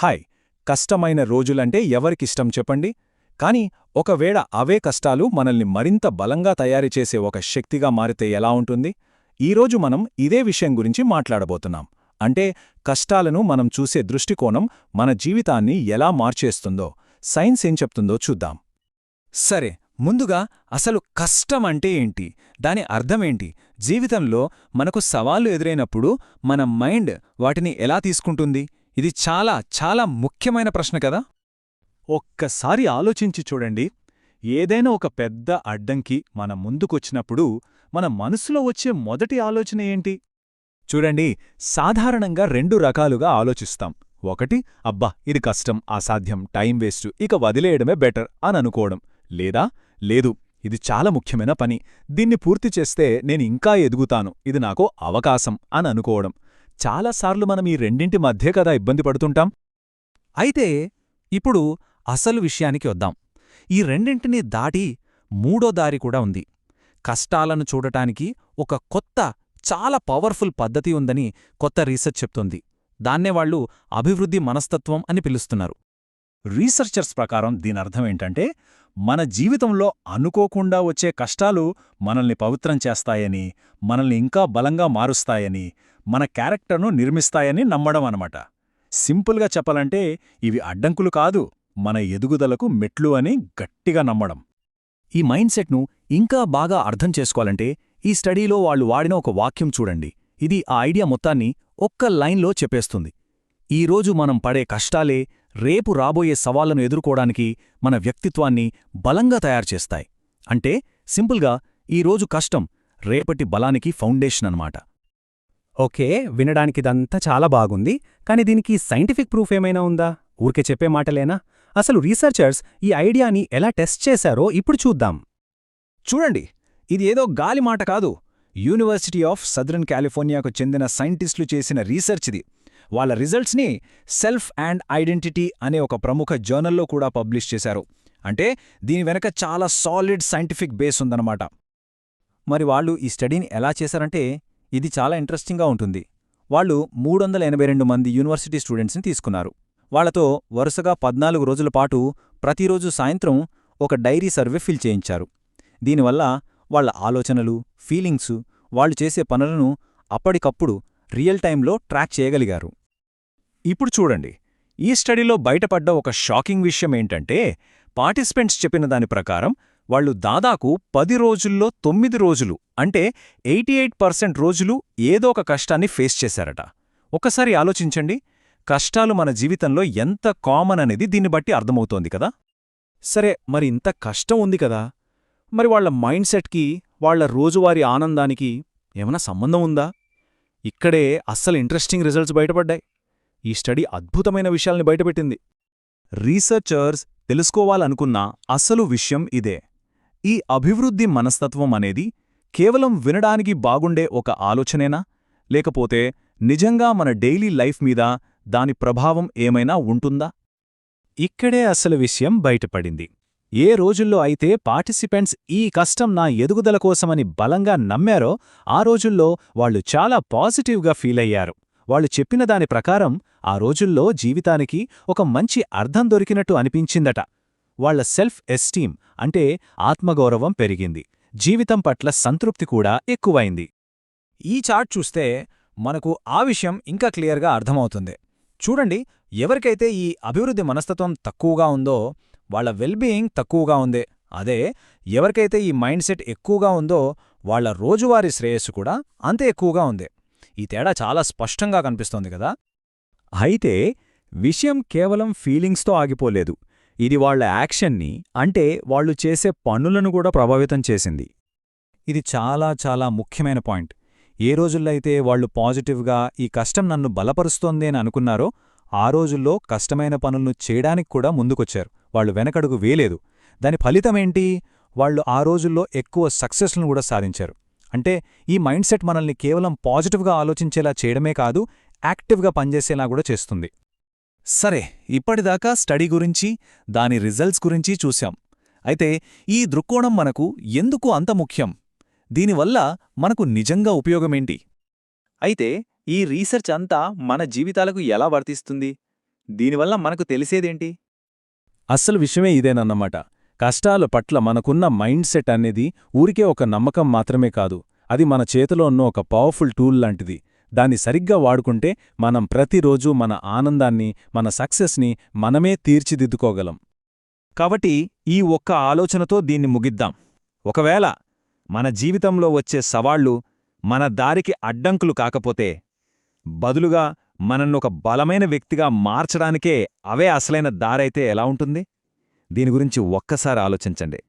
Hi. కష్టమైన రోజులంటే ఎవరికిష్టం చెప్పండి? కాని ఒకవేళ అవే కష్టాలు మనల్ని మరింత బలంగా తయారుచేసే ఒక శక్తిగా మారితే ఎలా ఉంటుంది? ఈరోజు మనం ఇదే విషయం గురించి మాట్లాడబోతున్నాం. అంటే కష్టాలను మనం చూసే దృష్టికోణం మన జీవితాన్ని ఎలా మార్చేస్తుందో, సైన్స్ ఏం చెప్తుందో చూద్దాం. సరే, ముందుగా అసలు కష్టమంటే ఏంటి? దాని అర్థమేంటి? జీవితంలో మనకు సవాళ్లు ఎదురైనప్పుడు మన మైండ్ వాటిని ఎలా తీసుకుంటుంది? ఇది చాలా చాలా ముఖ్యమైన ప్రశ్న కదా. ఒక్కసారి ఆలోచించి చూడండి. ఏదైనా ఒక పెద్ద అడ్డంకి మన ముందుకొచ్చినప్పుడు మన మనసులో వచ్చే మొదటి ఆలోచన ఏంటి? చూడండి, సాధారణంగా రెండు రకాలుగా ఆలోచిస్తాం. ఒకటి, అబ్బా ఇది కష్టం, అసాధ్యం, టైం వేస్టు, ఇక వదిలేయడమే బెటర్ అని అనుకోవడం. లేదా, లేదు ఇది చాలా ముఖ్యమైన పని, దీన్ని పూర్తి చేస్తే నేను ఇంకా ఎదుగుతాను, ఇది నాకు అవకాశం అని అనుకోవడం. చాలాసార్లు మనం ఈ రెండింటి మధ్యే కదా ఇబ్బంది పడుతుంటాం. అయితే ఇప్పుడు అసలు విషయానికి వద్దాం. ఈ రెండింటినీ దాటి మూడో దారి కూడా ఉంది. కష్టాలను చూడటానికి ఒక కొత్త, చాలా పవర్ఫుల్ పద్ధతి ఉందని కొత్త రీసెర్చ్ చెప్తోంది. దాన్నే వాళ్ళు అభివృద్ధి మనస్తత్వం అని పిలుస్తున్నారు. రీసెర్చర్స్ ప్రకారం దీనర్థమేంటంటే, మన జీవితంలో అనుకోకుండా వచ్చే కష్టాలు మనల్ని పవిత్రం చేస్తాయని, మనల్ని ఇంకా బలంగా మారుస్తాయని, మన క్యారెక్టర్ను నిర్మిస్తాయని నమ్మడం అనమాట. సింపుల్గా చెప్పాలంటే ఇవి అడ్డంకులు కాదు, మన ఎదుగుదలకు మెట్లు అని గట్టిగా నమ్మడం. ఈ మైండ్ సెట్ను ఇంకా బాగా అర్థం చేసుకోవాలంటే ఈ స్టడీలో వాళ్ళు వాడిన ఒక వాక్యం చూడండి. ఇది ఆ ఐడియా మొత్తాన్ని ఒక్క లైన్లో చెప్పేస్తుంది. ఈరోజు మనం పడే కష్టాలే రేపు రాబోయే సవాళ్లను ఎదుర్కోవడానికి మన వ్యక్తిత్వాన్ని బలంగా తయారుచేస్తాయి. అంటే సింపుల్గా, ఈరోజు కష్టం రేపటి బలానికి ఫౌండేషన్ అన్నమాట. ఓకే, వినడానికిదంతా చాలా బాగుంది. కాని దీనికి సైంటిఫిక్ ప్రూఫ్ ఏమైనా ఉందా? ఊరికే చెప్పే మాటలేనా? అసలు రీసెర్చర్స్ ఈ ఐడియాని ఎలా టెస్ట్ చేశారో ఇప్పుడు చూద్దాం. చూడండి, ఇది ఏదో గాలి మాట కాదు. యూనివర్సిటీ ఆఫ్ సదరన్ కాలిఫోర్నియాకు చెందిన సైంటిస్టులు చేసిన రీసెర్చ్ ఇది. వాళ్ళ రిజల్ట్స్ని సెల్ఫ్ అండ్ ఐడెంటిటీ అనే ఒక ప్రముఖ జర్నల్లో కూడా పబ్లిష్ చేశారు. అంటే దీని వెనక చాలా సాలిడ్ సైంటిఫిక్ బేస్ ఉందన్నమాట. మరి వాళ్ళు ఈ స్టడీని ఎలా చేశారంటే ఇది చాలా ఇంట్రెస్టింగ్గా ఉంటుంది. వాళ్ళు 382 మంది యూనివర్సిటీ స్టూడెంట్స్ని తీసుకున్నారు. వాళ్లతో వరుసగా 14 రోజుల పాటు ప్రతిరోజు సాయంత్రం ఒక డైరీ సర్వే ఫిల్ చేయించారు. దీనివల్ల వాళ్ల ఆలోచనలు, ఫీలింగ్సు, వాళ్ళు చేసే పనులను అప్పటికప్పుడు రియల్ టైంలో ట్రాక్ చేయగలిగారు. ఇప్పుడు చూడండి, ఈ స్టడీలో బయటపడ్డ ఒక షాకింగ్ విషయం ఏంటంటే, పార్టిసిపెంట్స్ చెప్పిన దాని ప్రకారం వాళ్ళు దాదాపు 10 రోజుల్లో 9 రోజులు అంటే 88% రోజులు ఏదో ఒక కష్టాన్ని ఫేస్ చేశారట. ఒక్కసారి ఆలోచించండి, కష్టాలు మన జీవితంలో ఎంత కామన్ అనేది దీన్ని బట్టి అర్థమవుతోంది కదా. సరే, మరి ఇంత కష్టం ఉంది కదా, మరి వాళ్ల మైండ్ సెట్కి, వాళ్ల రోజువారీ ఆనందానికి ఏమైనా సంబంధం ఉందా? ఇక్కడే అస్సలు ఇంట్రెస్టింగ్ రిజల్ట్స్ బయటపడ్డాయి. ఈ స్టడీ అద్భుతమైన విషయాల్ని బయటపెట్టింది. రీసెర్చర్స్ తెలుసుకోవాలనుకున్న అసలు విషయం ఇదే. ఈ అభివృద్ధి మనస్తత్వం అనేది కేవలం వినడానికి బాగుండే ఒక ఆలోచనేనా, లేకపోతే నిజంగా మన డైలీ లైఫ్ మీద దాని ప్రభావం ఏమైనా ఉంటుందా? ఇక్కడే అసలు విషయం బయటపడింది. ఏ రోజుల్లో అయితే పార్టిసిపెంట్స్ ఈ కష్టం నా ఎదుగుదల కోసమని బలంగా నమ్మారో ఆ రోజుల్లో వాళ్లు చాలా పాజిటివ్గా ఫీలయ్యారు. వాళ్లు చెప్పిన దాని ప్రకారం ఆ రోజుల్లో జీవితానికి ఒక మంచి అర్థం దొరికినట్టు అనిపించిందట. వాళ్ల సెల్ఫ్ ఎస్టీమ్ అంటే ఆత్మగౌరవం పెరిగింది. జీవితం పట్ల సంతృప్తి కూడా ఎక్కువైంది. ఈ చార్ట్ చూస్తే మనకు ఆ విషయం ఇంకా క్లియర్గా అర్థమవుతుంది. చూడండి, ఎవరికైతే ఈ అభివృద్ధి మనస్తత్వం తక్కువగా ఉందో వాళ్ల వెల్బీయింగ్ తక్కువగా ఉంది. అదే ఎవరికైతే ఈ మైండ్ సెట్ ఎక్కువగా ఉందో వాళ్ల రోజువారీ శ్రేయస్సు కూడా అంతే ఎక్కువగా ఉంది. ఈ తేడా చాలా స్పష్టంగా కనిపిస్తోంది కదా. అయితే విషయం కేవలం ఫీలింగ్స్తో ఆగిపోలేదు. ఇది వాళ్ల యాక్షన్ని, అంటే వాళ్లు చేసే పనులను కూడా ప్రభావితం చేసింది. ఇది చాలా చాలా ముఖ్యమైన పాయింట్. ఏ రోజుల్లైతే వాళ్లు పాజిటివ్గా ఈ కష్టం నన్ను బలపరుస్తోంది అని అనుకున్నారో ఆ రోజుల్లో కష్టమైన పనులను చేయడానికి కూడా ముందుకొచ్చారు. వాళ్లు వెనకడుగు వేలేదు. దాని ఫలితమేంటి? వాళ్లు ఆ రోజుల్లో ఎక్కువ సక్సెస్లను కూడా సాధించారు. అంటే ఈ మైండ్ సెట్ మనల్ని కేవలం పాజిటివ్గా ఆలోచించేలా చేయడమే కాదు, యాక్టివ్గా పనిచేసేలా కూడా చేస్తుంది. సరే, ఇప్పటిదాకా స్టడీ గురించి, దాని రిజల్ట్స్ గురించి చూశాం. అయితే ఈ దృక్కోణం మనకు ఎందుకు అంత ముఖ్యం? దీనివల్ల మనకు నిజంగా ఉపయోగమేంటి? అయితే ఈ రీసెర్చ్ అంతా మన జీవితాలకు ఎలా వర్తిస్తుంది? దీనివల్ల మనకు తెలిసేదేంటి? అస్సలు విషయమే ఇదేనన్నమాట. కష్టాల పట్ల మనకున్న మైండ్ సెట్ అనేది ఊరికే ఒక నమ్మకం మాత్రమే కాదు, అది మన చేతిలో ఉన్న ఒక పవర్ఫుల్ టూల్ లాంటిది. దాన్ని సరిగ్గా వాడుకుంటే మనం ప్రతిరోజూ మన ఆనందాన్ని, మన సక్సెస్ని మనమే తీర్చిదిద్దుకోగలం. కాబట్టి ఈ ఒక్క ఆలోచనతో దీన్ని ముగిద్దాం. ఒకవేళ మన జీవితంలో వచ్చే సవాళ్లు మన దారికి అడ్డంకులు కాకపోతే, బదులుగా మనన్నొక బలమైన వ్యక్తిగా మార్చడానికే అవే అసలైన దారైతే ఎలా ఉంటుంది? దీని గురించి ఒక్కసారి ఆలోచించండి.